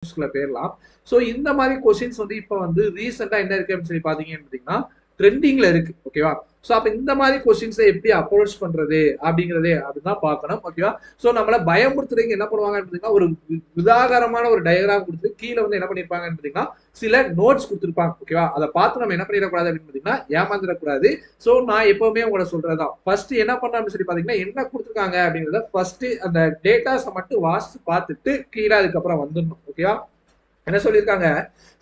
பேரலாம். So இந்த மாதிரி questions வந்து இப்போ வந்து ரீசெண்டா என்ன இருக்கு அப்படின்னு சொல்லி பாத்தீங்கன்னா ட்ரெண்டிங்ல இருக்கு. ஓகேவா? ஸோ அப்ப இந்த மாதிரி கொஸ்டின்ஸை எப்படி அப்ரோச் பண்றது அப்படிங்கறதே அதுதான் பார்க்கணும். ஓகேவா? ஸோ நம்மள பயமுறுத்துறதுக்கு என்ன பண்ணுவாங்க அப்படின்னா ஒரு விதாகரமான ஒரு டயக்ராம் கொடுத்து கீழே வந்து என்ன பண்ணிருப்பாங்க அப்படின்னா சில நோட்ஸ் கொடுத்துருப்பாங்க. ஓகேவா? அதை பார்த்து நம்ம என்ன பண்ணிடக்கூடாது அப்படின்னு பார்த்தீங்கன்னா ஏமாந்துடக்கூடாது. ஸோ நான் எப்பவுமே உங்களை சொல்றதுதான் ஃபர்ஸ்ட் என்ன பண்ண அப்படின்னு சொல்லி பாத்தீங்கன்னா என்ன கொடுத்துருக்காங்க அப்படிங்கறத ஃபர்ஸ்ட் அந்த டேட்டாஸை மட்டும் வாசிச்சு பார்த்துட்டு கீழே அதுக்கப்புறம் வந்துடணும். ஓகேவா? என்ன சொல்லியிருக்காங்க?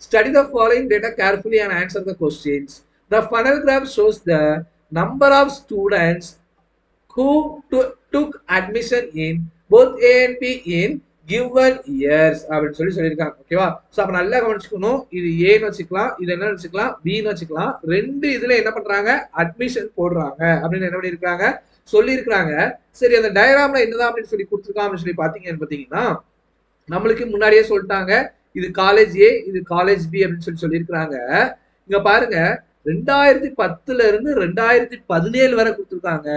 Study the following data carefully and answer the questions. The funnel graph shows the number of students who took admission in both A and B in given years அப்படின்னு சொல்லியிருக்காங்க. ஓகேவா? ஸோ அப்ப நல்லா கவனிச்சுக்கணும். இது ஏன்னு வச்சுக்கலாம், இது என்ன வச்சுக்கலாம், பின்னு வச்சுக்கலாம். ரெண்டு இதுல என்ன பண்றாங்க, அட்மிஷன் போடுறாங்க அப்படின்னு என்ன பண்ணிருக்காங்க சொல்லியிருக்காங்க. சரி, அந்த டயக்ராம்ல என்னதான் அப்படின்னு சொல்லி கொடுத்துருக்காங்க அப்படின்னு சொல்லி பாத்தீங்கன்னா நம்மளுக்கு முன்னாடியே சொல்லிட்டாங்க இது காலேஜ் ஏ, இது காலேஜ் பி அப்படின்னு சொல்லியிருக்காங்க. இங்க பாருங்க 2010 இருந்து 2017 வரை கொடுத்துருக்காங்க.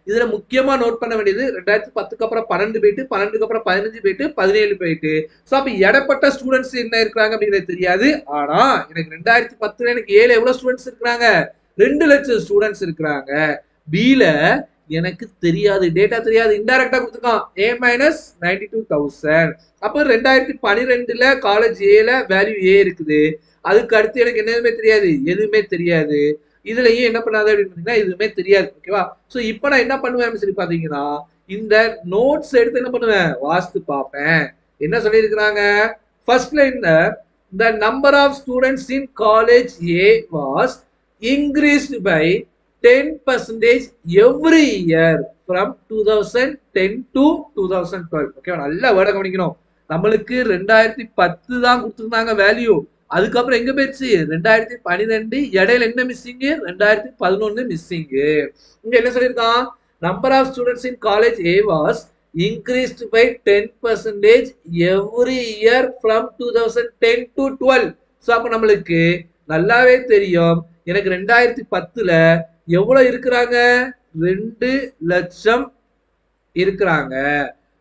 இதுல முக்கியமா நோட் பண்ண வேண்டியது 2010க்கு அப்புறம் 12 போயிட்டு 12க்கு அப்புறம் 15 போயிட்டு 17 போயிட்டு. ஸோ அப்ப இடப்பட்ட ஸ்டூடெண்ட்ஸ் என்ன இருக்கிறாங்க அப்படிங்கிறது தெரியாது. ஆனா எனக்கு 2010 எனக்கு ஏல எவ்வளவு ஸ்டூடெண்ட்ஸ் இருக்கிறாங்க, 2 லட்சம் ஸ்டூடெண்ட்ஸ் இருக்கிறாங்க. பில எனக்கு தெரியாது, டேட்டா தெரியாது, இன்டைரக்டா கொடுத்துருக்கான் A மைனஸ் 92,000. அப்ப 2012ல காலேஜ் ஏல வேல்யூ ஏ இருக்குது. அதுக்கு அடுத்து எனக்கு என்னதுமே தெரியாது, எதுவுமே தெரியாது. இதுலயும் என்ன பண்ணாது அப்படின்னு பாத்தீங்கன்னா எதுவுமே தெரியாது. ஓகேவா? சோ இப்போ நான் என்ன பண்ணுவேன் அப்படின்னு சொல்லி பாத்தீங்கன்னா இந்த நோட்ஸ் எடுத்து என்ன பண்ணுவேன், வாஸ்து பார்ப்பேன். என்ன சொல்லியிருக்கிறாங்க, ஃபர்ஸ்ட் லைன்ல the number of students in college A was increased by 10% every year from 2010 to 2012. ஓகேவா? நல்ல வேர்டை கவனிக்கணும். நம்மளுக்கு 2010 தான் கொடுத்துருந்தாங்க வேல்யூ. அதுக்கப்புறம் எங்க போயிடுச்சு 2012. இடையில என்ன மிஸ்ஸிங், 2011 மிஸ்ஸிங். இங்க என்ன சொல்லியிருக்கான், number of students in college A was increased by 10% every year from 2010 to 12. So அப்ப நம்மளுக்கு நல்லாவே தெரியும் எனக்கு 2010ல எவ்வளவு இருக்கிறாங்க, 2 லட்சம் இருக்கிறாங்க.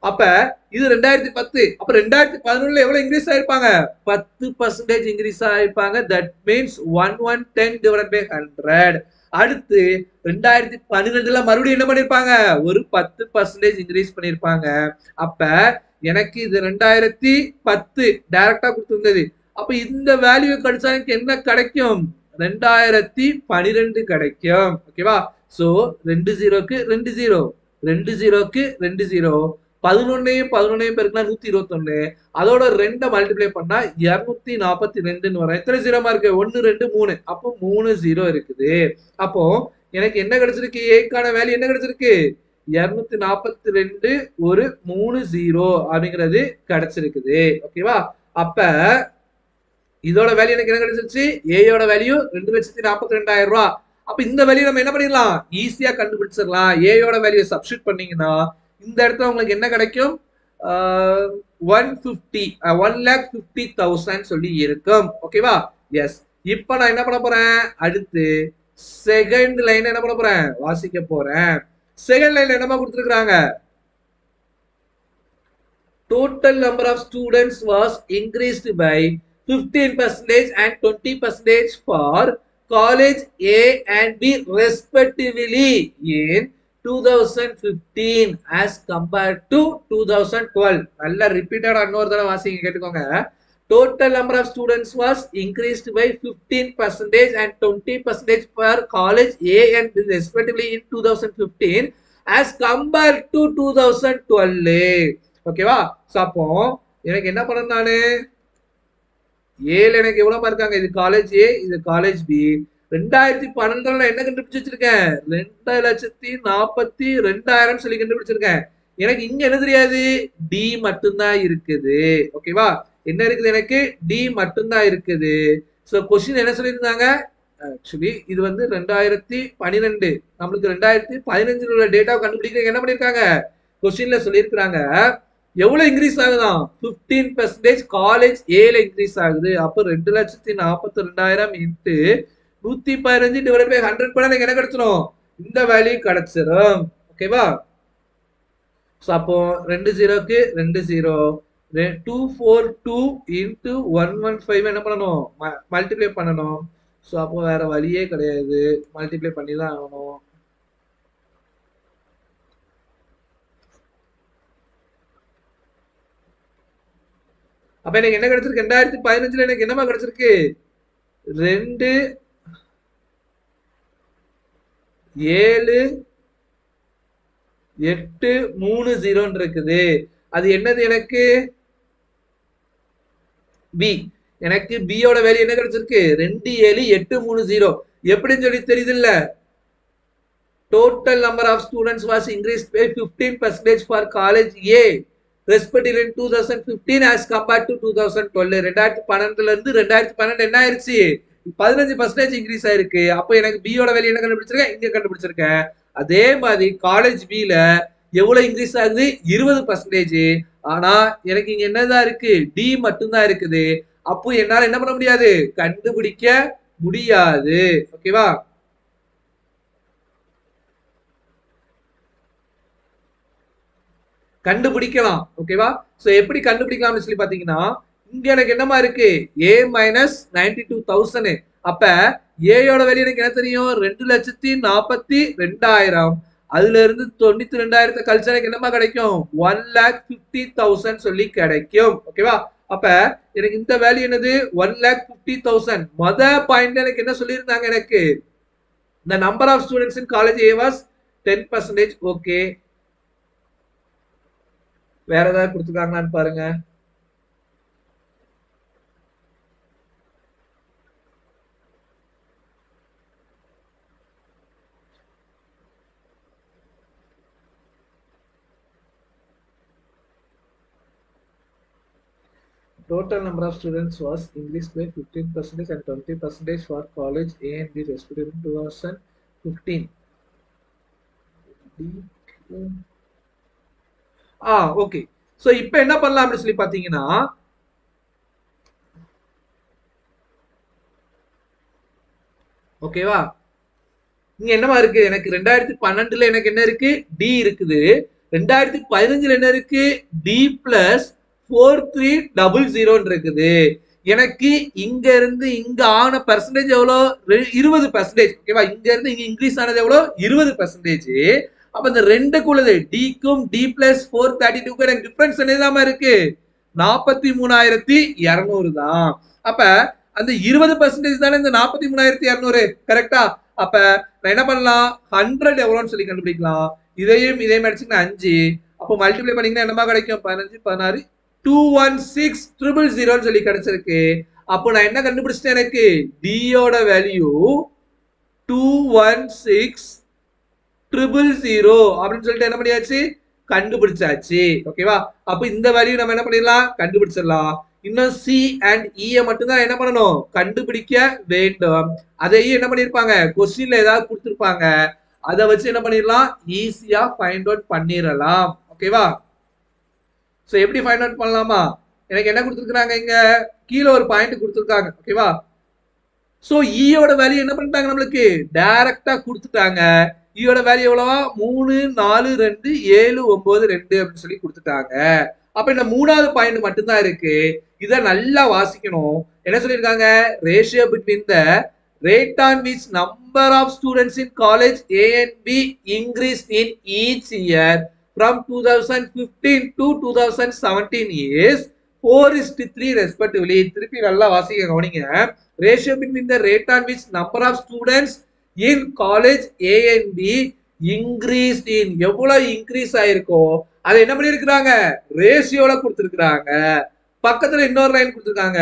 அப்ப இது 2010. அப்ப 2011ல எவ்வளவு இன்க்ரீஸ் ஆயிருப்பாங்க, 10% இன்க்ரீஸ் ஆயிருப்பாங்க. That means 1110 divided by 100. அடுத்து 2012ல மறுபடியும் என்ன பண்ணிருப்பாங்க, ஒரு 10% இன்க்ரீஸ் பண்ணிருப்பாங்க. அப்ப எனக்கு இது 2010 டைரக்டா கொடுத்திருந்தது. அப்ப இந்த வேல்யூ கிடைச்சா எனக்கு என்ன கிடைக்கும், 2012 கிடைக்கும். ஓகேவா? சோ 2 0க்கு 2 0, 2 0க்கு 2 0, 11 பெருக்குனா 121. அதோட 2 மல்டிப்ளை பண்ணா 242 வரும். எத்தனை 0 இருக்கு, 1 2 3. அப்போ 3 0 இருக்குது. அப்போ எனக்கு என்ன கிடைச்சிருக்கு, ஏக்கான வேல்யூ என்ன கிடைச்சிருக்கு, 242 ஒரு 3 0 அப்படிங்கிறது கிடைச்சிருக்குது. ஓகேவா? அப்ப இதோட வேல்யூ எனக்கு என்ன கிடைச்சிருச்சு, ஏயோட வேல்யூ 2,42,000 ரூபாய். அப்ப இந்த வேல்யூ நம்ம என்ன பண்ணிடலாம், ஈஸியா கண்டுபிடிச்சிடலாம். ஏயோட வேல்யூ சப்ஸ்டிட் பண்ணீங்கன்னா இந்த இடத்துல உங்களுக்கு என்ன கிடைக்கும், 1,50,000 சொல்லி இருக்கும். ஓகேவா? எஸ். இப்ப நான் என்ன பண்ண போறேன், அடுத்து செகண்ட் லைன் என்ன பண்ண போறேன், வாசிக்க போறேன். செகண்ட் லைன்ல என்னமா கொடுத்திருக்காங்க, total number of students was increased by 15% and 20% for college A and B respectively in 2015 as compared to 2012. நல்லா ரிப்பீட்டடா இன்னொரு தடவை வாசிங்க, கேட்டுக்கோங்க. Total number of students was increased by 15% and 20% for college A and B respectively in 2015 as compared to 2012. ஓகேவா? அப்போ எனக்கு என்ன பண்ண, நானு ஏல எனக்கு எவ்வளவு இருக்காங்க, இது காலேஜ் ஏ, இது காலேஜ் பி. 2012ல என்ன கண்டுபிடிச்சு வச்சிருக்கேன், 2,42,000 சொல்லி கண்டுபிடிச்சிருக்கேன். எனக்கு இங்க என்ன தெரியாது, டி மட்டும்தான் இருக்குது. ஓகேவா? என்ன இருக்குது, எனக்கு டி மட்டும்தான் இருக்குது. சோ கொஸ்டின் என்ன சொல்லியிருந்தாங்க, ஆக்சுவலி இது வந்து 2012, நம்மளுக்கு 2015 உள்ள டேட்டாவை கண்டுபிடிக்க என்ன பண்ணிருக்காங்க, கொஸ்டின்ல சொல்லியிருக்கிறாங்க எவ்வளவு இன்க்ரீஸ் ஆகுதான், 15% காலேஜ் ஏல இன்க்ரீஸ் ஆகுது. அப்ப 2,42,000 இன்ட்டு 115 டிவைட் பை 100 பண்ணா எனக்கு என்ன கிடைச்சிரும், இந்த வேல்யூ கிடைச்சிரும். ஓகேவா? சோ அப்போ 2 0க்கு 2 0, 242 into 115 என்ன பண்ணணும், மல்டிப்ளை பண்ணணும். ஸோ அப்போ வேற வழியே கிடையாது, மல்டிப்ளை பண்ணி தான் ஆகணும். அப்ப எனக்கு என்ன கிடைச்சிருக்கு, 2015 எனக்கு என்னமா கிடைச்சிருக்கு, 2 7 8 3 0 இருக்குது. அது என்னது எனக்கு, பி. எனக்கு பியோட வேல்யூ என்ன கிடைச்சிருக்கு, 2 7 8 3 0. எப்படின்னு சொல்லி தெரியுது இல்ல, total number of students was increased by 15% for college A respectively in 2015 as compared to 2012. 2012 இருந்து 2012 என்ன ஆயிருச்சு, 15% இன்க்ரீஸ் ஆயிருக்கு. அப்போ எனக்கு பியோட வேல்யூ என்ன கண்டுபிடிச்சிருக்கேன், இங்க கண்டுபிடிச்சிருக்கேன். அதே மாதிரி காலேஜ் பில எவ்வளவு இன்க்ரீஸ் ஆகுது, 20%. ஆனா எனக்கு இங்க என்னதான் இருக்கு, டி மட்டும் தான் இருக்குது. அப்போ என்னால என்ன பண்ண முடியாது, கண்டுபிடிக்க முடியாது. ஓகேவா, கண்டுபிடிக்கலாம். ஓகேவா, சோ எப்படி கண்டுபிடிக்கலாம்னு சொல்லி பாத்தீங்கன்னா, இங்க எனக்கு என்னமா இருக்கு, a மைனஸ் 92,000. அப்ப ஏயோட வேல்யூ எனக்கு என்ன தெரியும், 2,42,000. அதுல இருந்து 92,000 கழிச்சா எனக்கு என்னமா கிடைக்கும், 1,50,000 சொல்லி கிடைக்கும். ஓகேவா, அப்ப எனக்கு இந்த வேல்யூ என்னது, 1,50,000. மொத பாயிண்ட் எனக்கு என்ன சொல்லியிருந்தாங்க, எனக்கு the number of students in college A was 10%. Okay, வேற ஏதாவது கொடுத்துருக்காங்களான்னு பாருங்க. Total number of students was increased by 15% and 20% for college A and B respectively in 2015. Okay, so இப்போ என்ன பண்ணலாம் அப்படி சொல்லி பாத்தீங்கன்னா, ஓகேவா, இங்க என்னமா இருக்கு, எனக்கு 2012 எனக்கு என்ன இருக்கு, டி இருக்குது. 2015 என்ன இருக்கு, டி பிளஸ் 4300 இருக்குது. எனக்கு இங்க இருந்து இங்க ஆன பெர்சன்டேஜ் எவ்வளவு, 20%. ஓகேவா, இங்க இருந்து இங்க இன்க்ரீஸ் ஆனது எவ்வளவு, 20%. அப்ப இந்த ரெண்டுக்குள்ளது டிக்கும் டி பிளஸ் 432 எனக்கு டிஃபரன்ஸ் என்னதாம இருக்கு, 43,200 தான். அப்ப அந்த 20% தானே இந்த 43,200, கரெக்டா. அப்ப நான் என்ன பண்ணலாம், 100 எவ்வளவுன்னு சொல்லி கண்டுபிடிக்கலாம். இதையும் இதையும் அடிச்சுங்கன்னா 5. அப்போ மல்டிப்ளை பண்ணீங்கன்னா என்னமா கிடைக்கும், 15 16 216,000 சொல்லி கிடைச்சிருக்கு. அப்போ நான் என்ன கண்டுபிடிச்சிட்டேன், எனக்கு டியோட வேல்யூ 216,000 அப்படின்னு சொல்லிட்டு என்ன பண்ணியாச்சு, கண்டுபிடிச்சாச்சு. ஓகேவா, அப்ப இந்த வேல்யூ நம்ம என்ன பண்ணிடலாம், கண்டுபிடிச்சிடலாம். இன்னும் சி அண்ட் இ மட்டும் தான் என்ன பண்ணணும், கண்டுபிடிக்க வேண்டும். அதையும் என்ன பண்ணிருப்பாங்க, கொஸ்டின்ல ஏதாவது கொடுத்திருப்பாங்க, அதை வச்சு என்ன பண்ணிடலாம், ஈஸியா ஃபைண்ட் அவுட் பண்ணிடலாம். ஓகேவா, சோ எப்படி ஃபைண்ட் அவுட் பண்ணலாமா, எனக்கு என்ன கொடுத்துருக்காங்க, இங்க கீழே ஒரு பாயிண்ட் கொடுத்துருக்காங்க. ஓகேவா, சோ ஈயோட வேல்யூ என்ன பண்ணிட்டாங்க, நம்மளுக்கு டைரக்டா கொடுத்துட்டாங்க. ஈயோட வேல்யூ எவ்வளவா, 3 4 2 7 9 2 அப்படின்னு சொல்லி கொடுத்துட்டாங்க. அப்ப இந்த மூணாவது பாயிண்ட் மட்டும்தான் இருக்கு. இத நல்லா வாசிக்கணும். என்ன சொல்லிருக்காங்க, ratio between the rate on which number of students in college A and B increased in each year from 2015 to 2017 is 4:3 respectively. திருப்பி நல்லா வாசிக்க கவனிங்க. Ratio between the rate on which number of students in college A and B increased in, எவ்வளவு increase ஆயிருக்கோ அதை என்ன பண்ணிருக்காங்க, ரேஷியோல கொடுத்திருக்காங்க. பக்கத்துல இன்னொரு லைன் கொடுத்திருக்காங்க,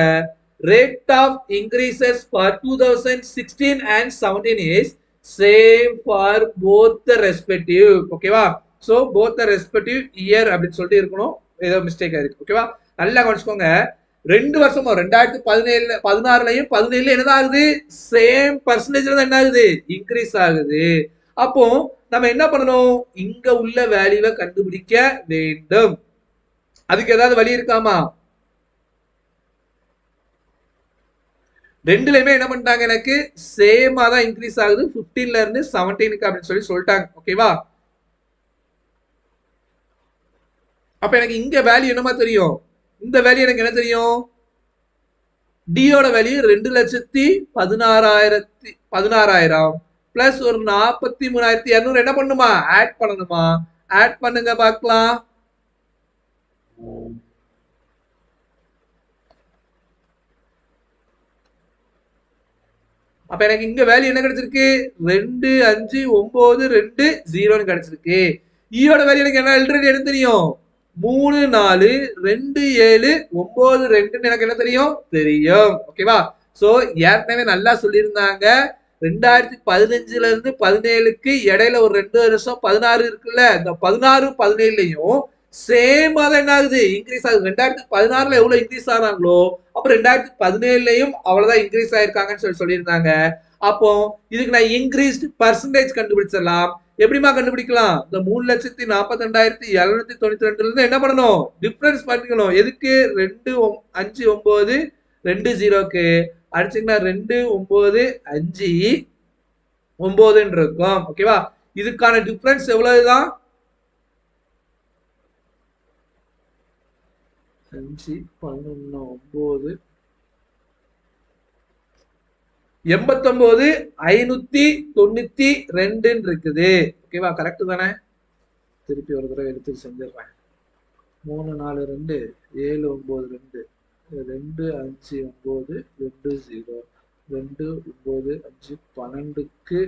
rate of increases for 2016 and 17 is same for both the respective. ஓகேவா, so both the respective year அப்படின்னு சொல்லிட்டு இருக்கணும், ஏதோ மிஸ்டேக் ஆயிருக்கு. ஓகேவா, நல்லா கவனிச்சுக்கோங்க. 2 வருஷமும் 2017 16லயும் 17 என்னதான் ஆகுது, சேம் பர்சன்டேஜ்ல தான் என்ன ஆகுது, இன்க்ரீஸ் ஆகுது. அப்போ நம்ம என்ன பண்ணணும், இங்க உள்ள வேல்யூவை கண்டுபிடிக்க வேண்டும். அதுக்கு ஏதாவது வழி இருக்காமா, ரெண்டுலயுமே என்ன பண்ணிட்டாங்க, எனக்கு சேமா தான் இன்க்ரீஸ் ஆகுது 15ல இருந்து 17க்கு அப்படின்னு சொல்லி சொல்லிட்டாங்க. ஓகேவா, அப்ப எனக்கு இங்க வேல்யூ என்னமா தெரியும், இந்த வேல்யூ எனக்கு என்ன தெரியும்? டியோட வேல்யூ 2,16,000 பிளஸ் ஒரு 43,200 என்ன பண்ணுமா? ஆட் பண்ணணுமா? ஆட் பண்ணுங்க பார்க்கலாம். அப்ப எனக்கு இங்க வேல்யூ என்ன கிடைச்சிருக்கு? 2,5,9,2,0 கிடைச்சிருக்கு. ஈயோட வேல்யூ எனக்கு என்ன ஆல்ரெடி என்ன தெரியும்? 3,4,2,7,9,2 எனக்கு என்ன தெரியும்? தெரியும். ஓகேவா? சோ ஏற்கனவே நல்லா சொல்லியிருந்தாங்க. 2015ல இருந்து 17க்கு இடையில ஒரு 2 வருஷம் 16 இருக்குல்ல, இந்த 16 17லயும் சேமா தான் என்ன ஆகுது? இன்க்ரீஸ் ஆகுது. 2016ல எவ்வளவு இன்க்ரீஸ் ஆனாங்களோ அப்ப 2017லயும் அவ்வளவுதான் இன்க்ரீஸ் ஆயிருக்காங்கன்னு சொல்லியிருந்தாங்க. அப்போ இதுக்கு நான் இன்க்ரீஸ்ட் பர்சன்டேஜ் கண்டுபிடிச்சிடலாம். எப்படிமா கண்டுபிடிக்கலாம்? இந்த 3,42,792 இருந்து என்ன பண்ணணும்? டிஃபரன்ஸ் பண்ணிக்கணும். எதுக்கு? 2,5,9,2,0க்கு அடிச்சீங்கன்னா 2,9,5,9 இருக்கும். ஓகேவா? இதுக்கான டிஃபரன்ஸ் எவ்வளவுதான்? 5, 11, 9, 89,592 இருக்குது. ஓகேவா? கரெக்ட் தானே? திருப்பி ஒரு தடவை எடுத்து செஞ்சிடறேன். 3, 4, 2, 7, 9, 2, 2, 5, 9, 2, 0, 2, 9, 5, 12க்கு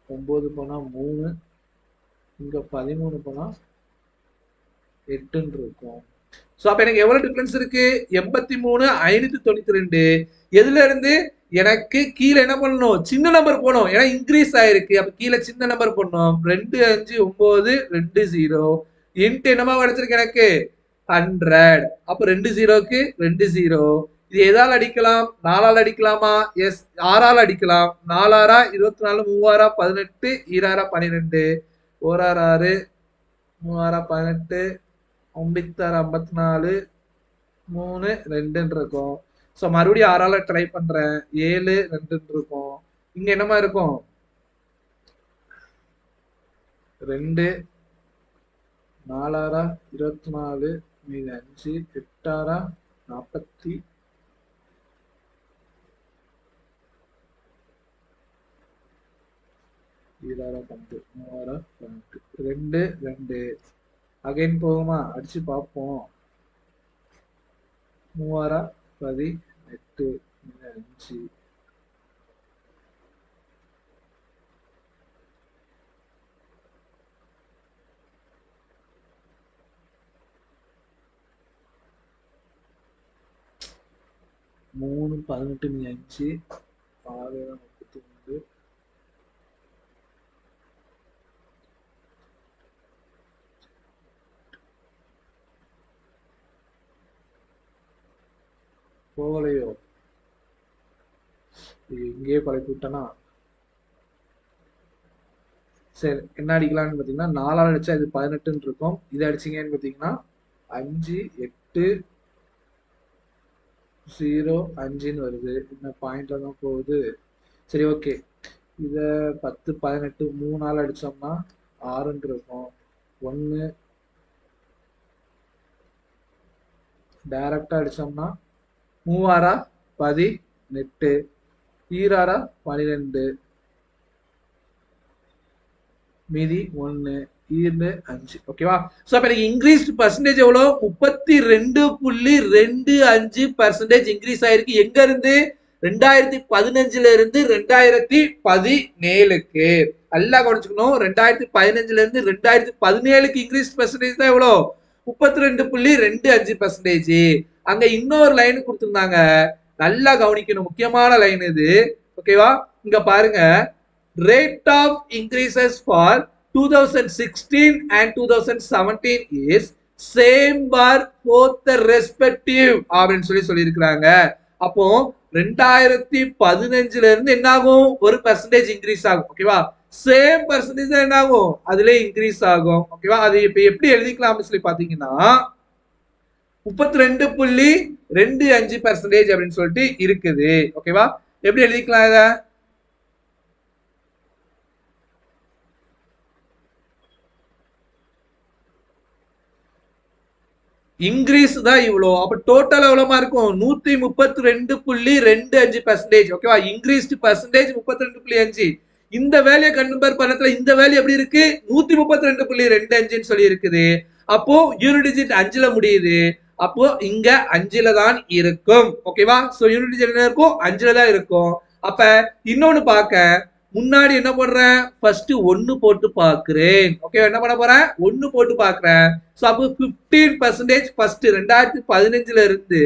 9 போனா 3, இங்க 13 போனா 8 இருக்கும். சோ அப்ப எனக்கு எவ்வளவு டிஃபரன்ஸ் இருக்கு? 83,592. எதுல இருந்து? எனக்கு கீழே என்ன பண்ணணும்? சின்ன நம்பர் போகணும். ஏன்னா இன்க்ரீஸ் ஆயிருக்கு. அப்ப கீழே சின்ன நம்பர் போடணும். 2,5,9,2,0 இன்ட்டு என்னமா கிடைச்சிருக்கு எனக்கு? 100. அப்ப 2,0க்கு 2,0. இது எதால அடிக்கலாம்? 4ஆல் அடிக்கலாமா? எஸ். 6ஆல் அடிக்கலாம். 4 24, 3 18, 2 12, 1 6, 3 18, 9 54, 3 2 இருக்கும். சோ மறுபடியும் 6ஆல ட்ரை பண்றேன். 7 2 இருக்கும். இங்க என்னமா இருக்கும்? 2 4 24 மீதி 5 8 40 7 10 3 18 2 2 அகைன் போகுமா? அடிச்சு பார்ப்போம். 3 18 5 3 18 5 6 33 போகலையோ? இங்கேயே பழப்பி விட்டனா? சரி என்ன அடிக்கலாம்னு பாத்தீங்கன்னா 4ஆல் அடிச்சா இது 18 இருக்கும். இதை அடிச்சீங்கன்னு பாத்தீங்கன்னா 5 8 0 5ன்னு வருது. இந்த பாயிண்ட்ல தான் போகுது. சரி ஓகே. இத 10 18 3ஆல் அடிச்சோம்னா 6ன்னு இருக்கும். 1 டைரக்டா அடிச்சோம்னா 3 18 ஈராரா 12 மீதி 1 ஈர்னு 5. ஓகேவா? சோ அப்ப எனக்கு இன்க்ரீஸ்ட் பர்சன்டேஜ் எவ்வளவு? 32.25% இன்க்ரீஸ் ஆயிருக்கு. எங்க இருந்து? 2015ல இருந்து 2017க்கு. நல்லா கவனிச்சுக்கணும். 2015ல இருந்து 2017க்கு இன்க்ரீஸ் பர்சன்டேஜ் தான் எவ்வளவு? 32.25%. அங்க இன்னொரு லைன் கொடுத்திருந்தாங்க. நல்லா கவனிக்கணும். முக்கியமான லைன் இது. ஓகேவா? இங்க பாருங்க. Rate of increases for 2016 and 2017 is same bar both the respective அப்படின்னு சொல்லியிருக்கிறாங்க. அப்போ 2015ல இருந்து என்ன ஆகும்? ஒரு பர்சன்டேஜ் இன்க்ரீஸ் ஆகும். ஓகேவா? சேம் பர்சன்டேஜ் தான் என்ன ஆகும்? அதுல இன்க்ரீஸ் ஆகும். ஓகேவா? அது இப்ப எப்படி எழுதிக்கலாம் சொல்லி பாத்தீங்கன்னா 32.25% அப்படின்னு சொல்லிட்டு இருக்குது. ஓகேவா? எப்படி எழுதிக்கலாம் இத? இன்க்ரீஸ் தான் இவ்வளோ. அப்ப டோட்டல் எவ்வளோமா இருக்கும்? 132.25%. ஓகேவா? Increased percentage 32.5. இந்த வேலையை கம்பேர் பண்ணதுல இந்த வேல்யூ எப்படி இருக்கு? 132.25 சொல்லி இருக்குது. அப்போ யூனிட் டிஜிட் 5ல முடியுது. அப்போ இங்க 5ல தான் இருக்கும். ஓகேவா? சோ யூனிட் டிஜிட் என்ன இருக்கும்? 5ல தான் இருக்கும். அப்ப இன்னொன்னு பார்க்க முன்னாடி என்ன பண்றேன்? ஃபர்ஸ்ட் 1 போட்டு பார்க்கிறேன். ஓகே, என்ன பண்ண போறேன்? 1 போட்டு பார்க்கிறேன். சோ அப்போ 15% ஃபர்ஸ்ட் 2015ல இருந்து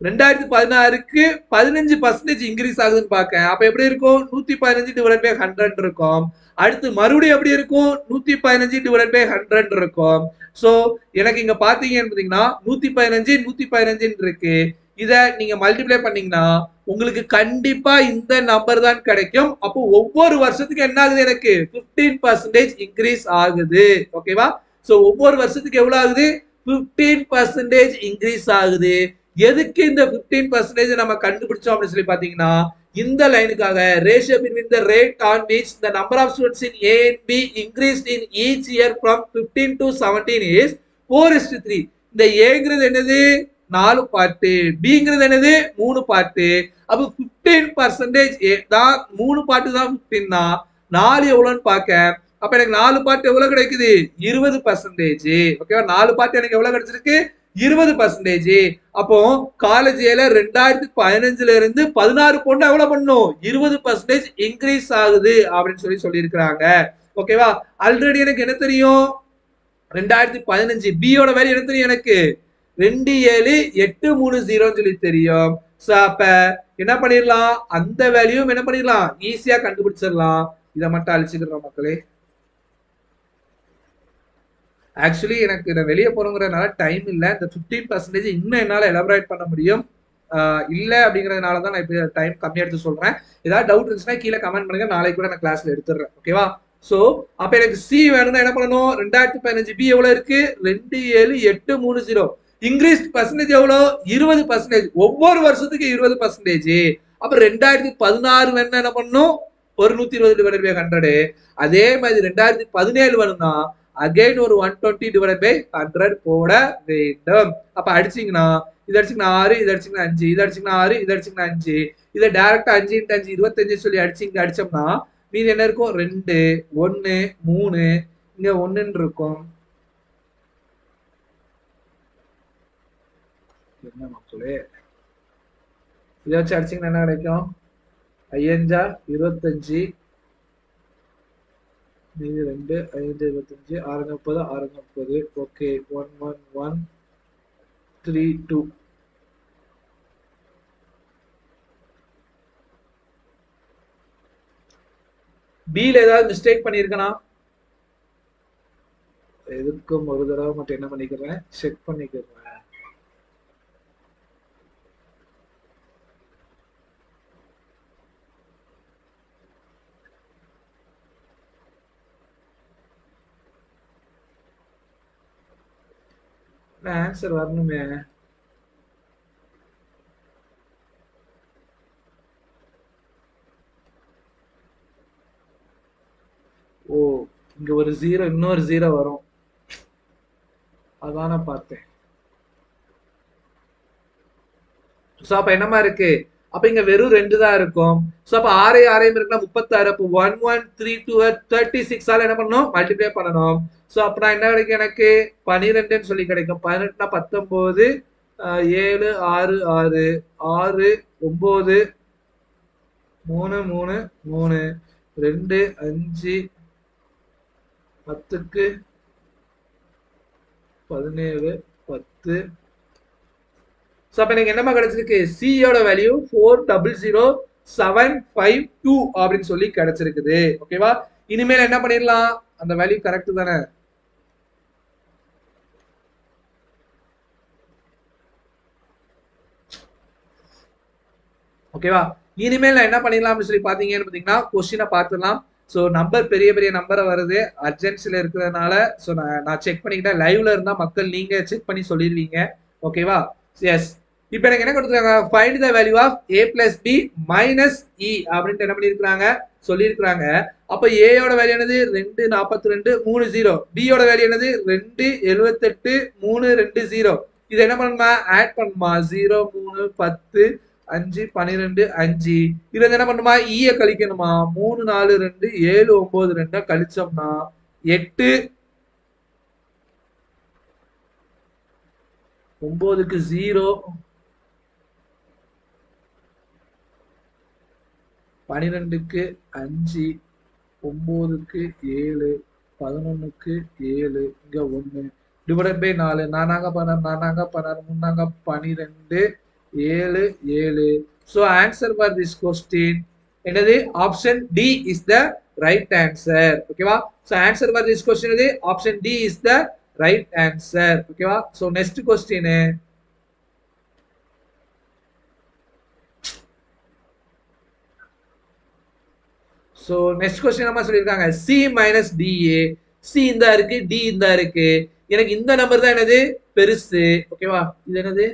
2016க்கு 15% இன்க்ரீஸ் ஆகுதுன்னு பார்க்க. அப்ப எப்படி இருக்கும்? 115/100 இருக்கும். அடுத்து மறுபடியும் எப்படி இருக்கும்? 115/100 இருக்கும். சோ எனக்கு இங்க பாத்தீங்கன்னா 115 இருக்கு. இத நீங்க மல்டிப்ளை பண்ணீங்கன்னா உங்களுக்கு கண்டிப்பா இந்த நம்பர் தான் கிடைக்கும். அப்போ ஒவ்வொரு வருஷத்துக்கு என்ன ஆகுது? எனக்கு 15% இன்க்ரீஸ் ஆகுது. ஓகேவா? சோ ஒவ்வொரு வருஷத்துக்கு எவ்வளவு ஆகுது? 15% இன்க்ரீஸ் ஆகுது. எதுக்கு இந்த 15% நம்ம கண்டுபிடிச்சோம் அப்படின்னு சொல்லி பாத்தீங்கன்னா, இந்த லைனுக்காக ratio between the rate on which the number of students in A and B increased in each year from 15 to 17 is 4:3. இந்த ஏங்கிறது என்னது? 4 பார்ட்டு, பிங்கிறது என்னது? 3 பார்ட்டு. அப்ப 15% தான் 3 பார்ட்டு தான் 15 தான். 4 எவ்வளவுன்னு பார்க்க, அப்ப எனக்கு 4 பார்ட் எவ்வளவு கிடைக்குது? 20%. ஓகேவா? 4 பார்ட் எனக்கு எவ்வளவு கிடைச்சிருக்கு? 20%. அப்போ காலேஜ் ஏல 2015ல இருந்து 16 பொண்ணு எவ்வளவு பண்ணும்? 20% இன்க்ரீஸ் ஆகுது அப்படின்னு சொல்லி இருக்கிறாங்க. ஓகேவா? ஆல்ரெடி எனக்கு என்ன தெரியும்? 2015 பியோட வேல்யூ என்ன தெரியும்? எனக்கு 27830 சொல்லி தெரியும். சோ அப்ப என்ன பண்ணிடலாம்? அந்த வேல்யூ என்ன பண்ணிடலாம்? ஈஸியா கண்டுபிடிச்சிடலாம். இதை மட்டும் அழிச்சுக்கிறோம் மக்களே. ஆக்சுவலி எனக்கு நான் வெளியே போறோங்கிறதுனால டைம் இல்லை. இந்த 15% இன்னும் என்னால எலாபரேட் பண்ண முடியும் இல்ல அப்படிங்கறதுனால தான் நான் இப்ப டைம் கம்மியா எடுத்து சொல்றேன். ஏதாவது டவுட் இருந்துச்சுன்னா கீழே கமெண்ட் பண்ணுங்க. நாளைக்கு கூட நான் கிளாஸ்ல எடுத்துறேன். ஓகேவா? சோ அப்ப எனக்கு சி வேணும்னா என்ன பண்ணணும்? 2015 பி எவ்வளவு இருக்கு? 27830. இன்க்ரீஸ் பர்சன்டேஜ் எவ்வளவு? 20%. ஒவ்வொரு வருஷத்துக்கு 20%. அப்ப 2016 வேணும்னா என்ன பண்ணணும்? ஒரு 120/100. அதே மாதிரி 2017 வேணும்னா அகைன் ஒரு 120/100 போட வேண்டும். அப்ப அடிச்சீங்கன்னா இது அடிச்சீங்கன்னா 6, இது அடிச்சீங்கன்னா 5, இது அடிச்சீங்கன்னா 6, இது அடிச்சீங்கன்னா 5. இதை டைரக்டா 5 × 5 25 சொல்லி அடிச்சு அடிச்சோம்னா மீது என்ன இருக்கும்? 2 1 3 இங்க 1 இருக்கும். என்ன மக்களே, இதை வச்சு அடிச்சீங்கன்னா என்ன கிடைக்கும்? 5 25 மீது 2 5 25 6 30 6 30. ஓகே, 1 1 1 3 2. பில ஏதாவது மிஸ்டேக் பண்ணிருக்கனா? எதுக்கும் ஒரு தடவை மட்டும் என்ன பண்ணிக்கிறேன்? செக் பண்ணிக்கிறேன். ஆன்சர் வரணுமே. ஓ, இங்க ஒரு 0 இன்னொரு 0 வரும். அதான பார்த்தேன். சோ அப்ப என்னமா இருக்கு? அப்ப இங்க வெறும் 2 தான் இருக்கும். சோ அப்ப 6 6 இருக்குன்னா 36. அப்ப 1132 36 ஆல என்ன பண்ணணும்? மல்டிப்ளை பண்ணணும். சோ அப்ப என்ன கிடைக்கும்? எனக்கு 12ன்னு சொல்லி கிடைக்கும். 18னா 19 7 6 6 6 9 3 3 3 2 5 10க்கு 17 10. சோ அப்ப எனக்கு என்னமா கிடைச்சிருக்கு? சி யோட வேல்யூ 400752 அப்படின்னு சொல்லி கிடைச்சிருக்குது. ஓகேவா? இனிமேல் என்ன பண்ணிடலாம்? அந்த வேல்யூ கரெக்ட் தானே? ஓகேவா? இனிமேல் நான் என்ன பண்ணிடலாம் அப்படின்னு சொல்லி பாத்தீங்கன்னு பாத்தீங்கன்னா கொஸ்டினை பார்த்துடலாம். ஸோ நம்பர் பெரிய பெரிய நம்பரை வருது, அர்ஜென்சில இருக்கிறதுனால. ஸோ நான் செக் பண்ணிக்கிட்டேன். லைவ்ல இருந்தா மக்கள் நீங்க செக் பண்ணி சொல்லிடுவீங்க. ஓகேவா? எஸ். இப்போ எனக்கு என்ன கொடுத்துருக்காங்க? Find the value of a + b - e அப்படின்ட்டு என்ன பண்ணிருக்காங்க? சொல்லியிருக்கிறாங்க. அப்ப ஏயோட வேல்யூ என்னது 242 3 0. பியோட வேல்யூ என்னது 278 3 2 0. இது என்ன பண்ணுமா ஆட் பண்ணுமா 0 3 10 5 12 5. இதுல என்ன பண்ணுமா ஈய கழிக்கணுமா 3 4 2 7 9 2 கழிச்சோம்னா 8 9க்கு 0 12க்கு 5 9க்கு 7 11க்கு 7 இங்க 1 டிவைடட் பை 4 நானாங்க 16 நானாங்க 16 முன்னாங்க 12 7 7. So answer for this question என்னது option D is the right answer. ஓகேவா? So answer for this question என்னது option D is the right answer. ஓகேவா? So next question So next question நம்ம சொல்லிருக்காங்க C minus DA. C இந்த இருக்கு D இந்த இருக்கு. எனக்கு இந்த நம்பர் தான் என்னது பெருசு. ஓகேவா? இது என்னது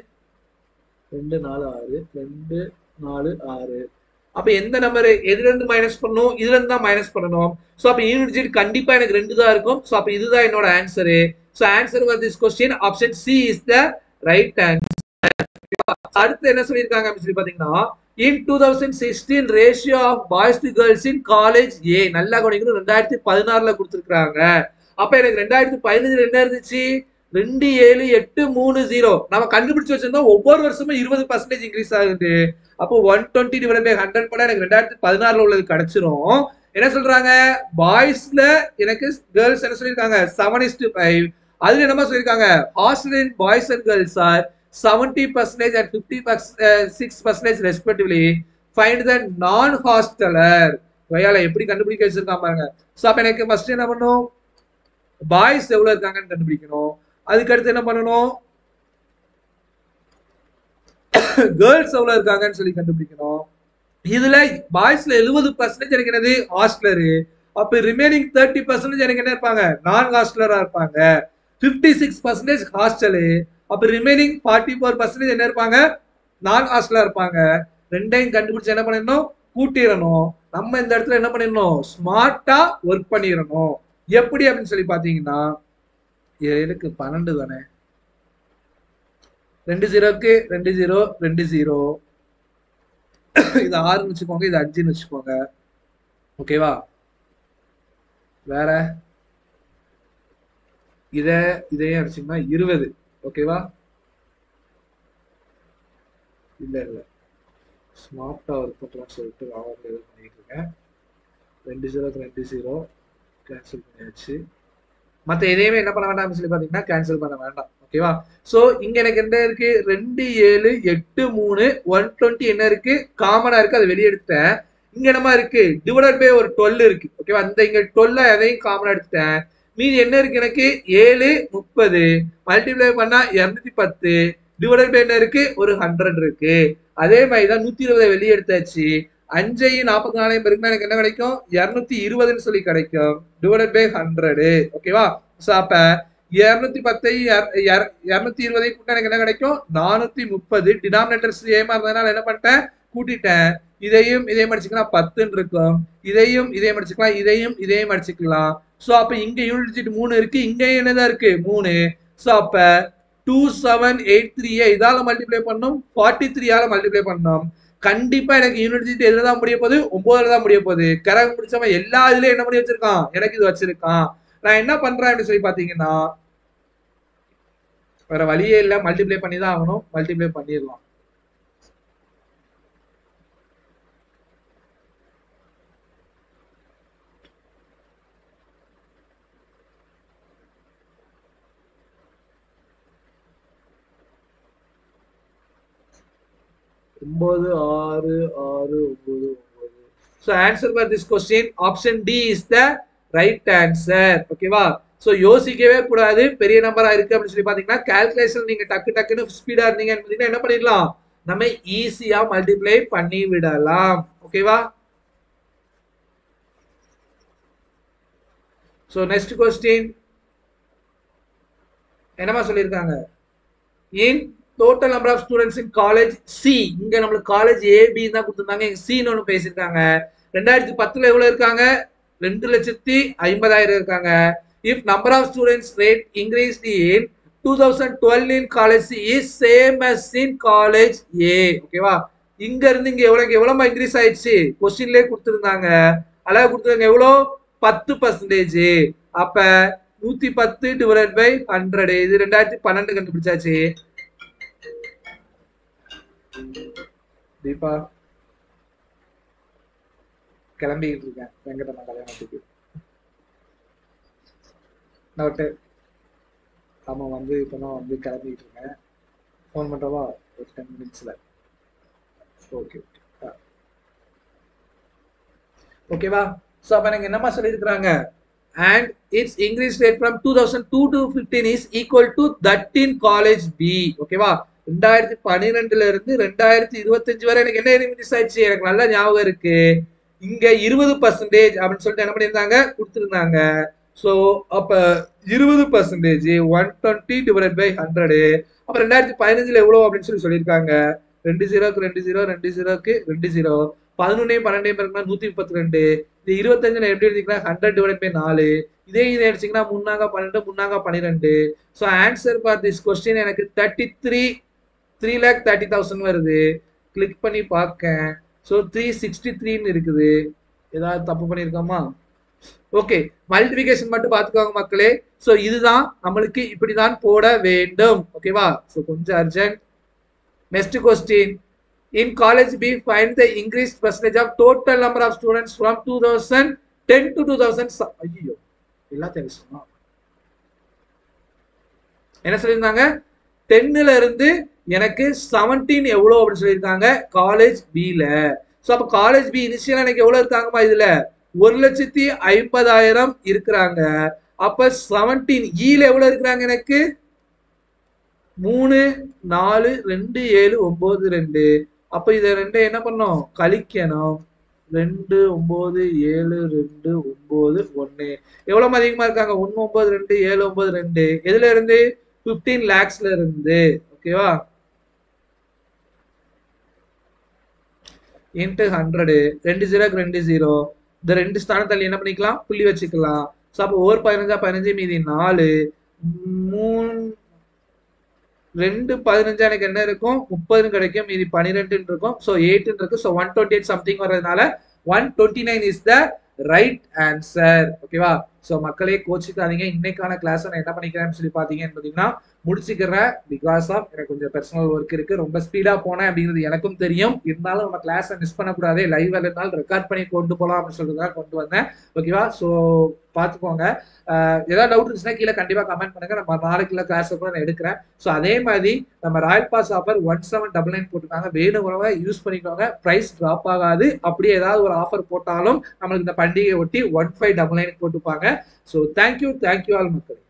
2 4 6 2 4 6. அப்ப எந்த நம்பர் எதுல இருந்து மைனஸ் பண்ணனும் இதுல இருந்து தான் மைனஸ் பண்ணனும். சோ அப்ப யூனிட் டிஜிட் கண்டிப்பா எனக்கு 2 தான் இருக்கும். சோ அப்ப இதுதான் என்னோட answer. So answer for this question option C is the right answer. அடுத்து என்ன சொல்லிருக்காங்க அப்படி சொல்லி பாத்தீங்கன்னா in 2016 ratio of boys to girls in college A நல்லா கவனிக்கணும் 2016ல கொடுத்திருக்காங்க. அப்ப எனக்கு 2015ல என்ன இருந்துச்சு 27830 நம்ம கண்டுபிடிச்சு வச்சிருந்தோம் ஒவ்வொரு வருஷமும் 20% இன்க்ரீஸ் ஆகுது. அப்போ 120 டிவைடட் பை 100 பண்ணா எனக்கு 2016ல உள்ளது கிடைச்சிரும். என்ன சொல்றாங்க பாய்ஸ்ல எனக்கு கேர்ள்ஸ் என்ன சொல்லிருக்காங்க 7:5. அதுல என்னமா சொல்லிருக்காங்க hostel in boys and girls are 70% and 56% respectively. Find the non-hosteler. வயால எப்படி கண்டுபிடிக்க வச்சிருக்கான் பாருங்க. சோ அப்ப எனக்கு ஃபர்ஸ்ட் என்ன பண்ணனும் பாய்ஸ் எவ்வளவு இருக்காங்கன்னு கண்டுபிடிக்கணும். அதுக்கு அடுத்து என்ன பண்ணனும் கேர்ள்ஸ் எவ்வளவு இருக்காங்கன்னு சொல்லி கண்டுபிடிக்கணும். இதுல பாய்ஸ்ல 70% எனக்கு என்னது ஹாஸ்டலர். அப்ப ரிமைனிங் 30% எனக்கு என்ன இருப்பாங்க நான் ஹாஸ்டலரா இருப்பாங்க. 56% ஹாஸ்டலு. அப்ப ரிமைனிங் 44% என்ன இருப்பாங்க நான் ஹாஸ்டலா இருப்பாங்க. ரெண்டையும் கண்டுபிடிச்சு என்ன பண்ணிடணும் கூட்டிடணும். நம்ம இந்த இடத்துல என்ன பண்ணிடணும் ஸ்மார்ட்டா ஒர்க் பண்ணிடணும். எப்படி அப்படின்னு சொல்லி பாத்தீங்கன்னா எனக்கு 12 தானே 2 0க்கு 2 0 2 0 இது 6ன்னு வச்சுக்கோங்க இது 5ன்னு வச்சுக்கோங்க. ஓகேவா? வேற இதையும் அடிச்சீங்கன்னா 20. ஓகேவா? இல்ல இல்ல ஸ்மார்ட்டா ஒர்க் பண்றோம்னு சொல்லிட்டு பண்ணிட்டு இருக்கேன். 2 0க்கு 2 0 கேன்சல் பண்ணியாச்சு. மத்த எதையுமே என்ன பண்ண வேண்டாம் சொல்லி பாத்தீங்கன்னா கேன்சல் பண்ண வேண்டாம். ஓகேவா? சோ இங்க எனக்கு என்ன இருக்கு 2 7 8 3 120 என்ன இருக்கு காமனா இருக்கு அதை வெளியே எடுத்துட்டேன். இங்க என்னமா இருக்கு டிவைடட் பை ஒரு 12 இருக்கு. ஓகேவா? இந்த இங்க 12 எதையும் காமனா எடுத்துட்டேன். மீதி என்ன இருக்கு எனக்கு 7 30 மல்டிப்ளை பண்ணா 210 டிவைடட் பை என்ன இருக்கு ஒரு 100 இருக்கு. அதே மாதிரி தான் 120 வெளியே எடுத்தாச்சு. 5ஐயும் 44 பெருக்கினா எனக்கு என்ன கிடைக்கும் 220ன்னு சொல்லி கிடைக்கும் டிவைடட் பை 100. ஓகேவா? சோ அப்ப 210 220 கூட்டினா எனக்கு என்ன கிடைக்கும் 430. டினாமினேட்டர் சேமா இருந்ததுனால என்ன பண்ணிட்டேன் கூட்டிட்டேன். இதையும் அடிச்சுக்கலாம் 10ன்னு இருக்கும். இதையும் அடிச்சுக்கலாம் இதையும் அடிச்சுக்கலாம். சோ அப்ப இங்க யூனிட் டிஜிட் 3 இருக்கு. இங்க என்னதான் இருக்கு 3. சோ அப்ப 2783 இதால மல்டிப்ளை பண்ணோம் 43 ஆல மல்டிப்ளை பண்ணோம். கண்டிப்பா எனக்கு யூனிட் டிஜிட் எதுல தான் முடிய போகுது 9ல தான் முடிய போகுது. கரெக்ட் முடிச்சவன் எல்லா இதுலயும் என்ன பண்ணி வச்சிருக்கான் எனக்கு இது வச்சிருக்கான். நான் என்ன பண்றேன் அப்படின்னு சொல்லி பாத்தீங்கன்னா வேற வழியே இல்ல மல்டிப்ளை பண்ணி தான் ஆகணும். மல்டிப்ளை பண்ணிடலாம். ஒன்பது 6 6 9 9. So answer for this question option D is the right answer. ஓகேவா? சோ யோசிக்கவே கூடாது பெரிய நம்பரா இருக்கு அப்படின்னு சொல்லி பாத்தீங்கன்னா கால்குலேஷன் நீங்க டக்குன்னு ஸ்பீடா இருந்தீங்கன்னு என்ன பண்ணிடலாம் நம்ம ஈஸியா மல்டிப்ளை பண்ணி விடலாம். ஓகேவா? சோ நெக்ஸ்ட் கொஸ்டின் என்னமா சொல்லிருக்காங்க in total number of students in college C. இங்க நம்மளுக்கு காலேஜ் A B தான் கொடுத்திருந்தாங்க. இங்க C ன்னு ஒன்னு பேசிருக்காங்க. 2010ல எவ்வளவு இருக்காங்க? 2,50,000 இருக்காங்க. If number of students rate increased in 2012 in college is same as in college A. ஓகேவா? இங்க இருந்து இங்க எவ்வளவு இன்க்ரீஸ் ஆயிடுச்சு? கொஸ்டின்லயே கொடுத்திருந்தாங்க. அழகா கொடுத்திருக்காங்க எவ்வளோ? 10%. அப்ப 110 டிவைடட் பை 100. இது 2012 கண்டுபிடிச்சாச்சு. தீபா கிளம்பிட்டு இருக்கேன் வெங்கடம்மா கல்யாணத்துக்கு. ஆமா வந்து இப்பதான் வந்து கிளம்பிட்டு இருக்கேன். ஃபோன் பண்றவா ஒரு 10 மினிட்ஸ்ல? ஓகே ஓகேவா? சோ அப்ப எனக்கு என்னமா சொல்லியிருக்கிறாங்க? And its increase rate from 2002 to 15 is equal to that in college B. ஓகேவா? 2012ல இருந்து 2025 வரை எனக்கு என்ன இன்க்ரீஸ் ஆயிடுச்சு? எனக்கு நல்ல ஞாபகம் இருக்கு. இங்க 20% அப்படின்னு சொல்லிட்டு என்ன பண்ணியிருந்தாங்க? கொடுத்திருந்தாங்க. சோ அப்ப 20% 120 டிவைடட் பை 100. அப்ப 2015ல எவ்வளவு அப்படின்னு சொல்லியிருக்காங்க? 20க்கு 20 20க்கு 20 11 12 பெருக்கினா 132. இது 25 எப்படி எழுதிக்கலாம்? 100 டிவைடட் பை 4. இதே இதை அடிச்சீங்கன்னா 3 12 3 12. So answer for this question எனக்கு 3,30,000 வருது. கிளிக் பண்ணி பார்க்கேன். ஸோ 363 இருக்குது. ஏதாவது தப்பு பண்ணியிருக்கோமா? ஓகே, மல்டிபிகேஷன் மட்டும் பார்த்துக்கோங்க மக்களே. ஸோ இதுதான் நம்மளுக்கு இப்படிதான் போட வேண்டும். ஓகேவா? ஸோ கொஞ்சம் urgent. Next question. In college B, find the increased percentage of total number of students from 2010 to 2000. ஐயோ எல்லாத்தையும் சொன்னா என்ன சொல்லியிருந்தாங்க? 10ல இருந்து எனக்கு 17 எவ்வளவு அப்படின்னு சொல்லியிருக்காங்க காலேஜ் பில. ஸோ அப்ப காலேஜ் பி இனிஷியலா எனக்கு எவ்வளவு இருக்காங்கம்மா? இதுல 1,50,000 இருக்கிறாங்க. அப்ப 17 ஈல எவ்வளவு இருக்கிறாங்க? எனக்கு 3 4 2 7 9 2. அப்ப இத 2 என்ன பண்ணணும்? கழிக்கணும். 2 9 7 2 9 1. எவ்வளவு அதிகமா இருக்காங்க? 1 9 2 7 9 2. எதுல இருந்து? 15 lakhsல இருந்து. ஓகேவா? இன்ட்டு 100. 2 0க்கு 2 0. இந்த 2 ஸ்தானத்துல என்ன பண்ணிக்கலாம்? புள்ளி வச்சுக்கலாம். சோ அப்ப 1 15 15 மீதி 4 2 15 எனக்கு என்ன இருக்கும்? 30 கிடைக்கும். மீதி 12 இருக்கும். ஸோ 8 இருக்கு. ஸோ 128 சம்திங் வர்றதுனால 129 இஸ் த ரைட் ஆன்சர். ஓகேவா? ஸோ மக்களே கோச்சிக்காதீங்க. இன்னைக்கான கிளாஸ் நான் என்ன பண்ணிக்கிறேன்னு சொல்லி பார்த்தீங்கன்னு பார்த்தீங்கன்னா முடிச்சுக்கிறேன். பிகாஸ் ஆஃப் எனக்கு கொஞ்சம் பர்சனல் ஒர்க் இருக்கு. ரொம்ப ஸ்பீடா போனேன் அப்படிங்கிறது எனக்கும் தெரியும். இருந்தாலும் நம்ம கிளாஸை மிஸ் பண்ணக்கூடாது. லைவ் இருந்தாலும் ரெக்கார்ட் பண்ணி கொண்டு போகலாம் அப்படின்னு சொல்லிட்டு தான் கொண்டு வந்தேன். ஓகேவா? ஸோ பார்த்துக்கோங்க. ஏதாவது டவுட் இருந்துச்சுன்னா கீழே கண்டிப்பா கமெண்ட் பண்ணுங்க. நம்ம நாளைக்குள்ள கிளாஸ் கூட நான் எடுக்கிறேன். ஸோ அதே மாதிரி நம்ம ராயல் பாஸ் ஆஃபர் 1799 போட்டுருக்காங்க. வேணுங்கிறவங்க யூஸ் பண்ணிக்கோங்க. பிரைஸ் டிராப் ஆகாது. அப்படியே ஏதாவது ஒரு ஆஃபர் போட்டாலும் நம்மளுக்கு இந்த பண்டிகையை ஒட்டி 1599 போட்டுப்பாங்க. ஸோ தேங்க்யூ ஆல் மக்கள்.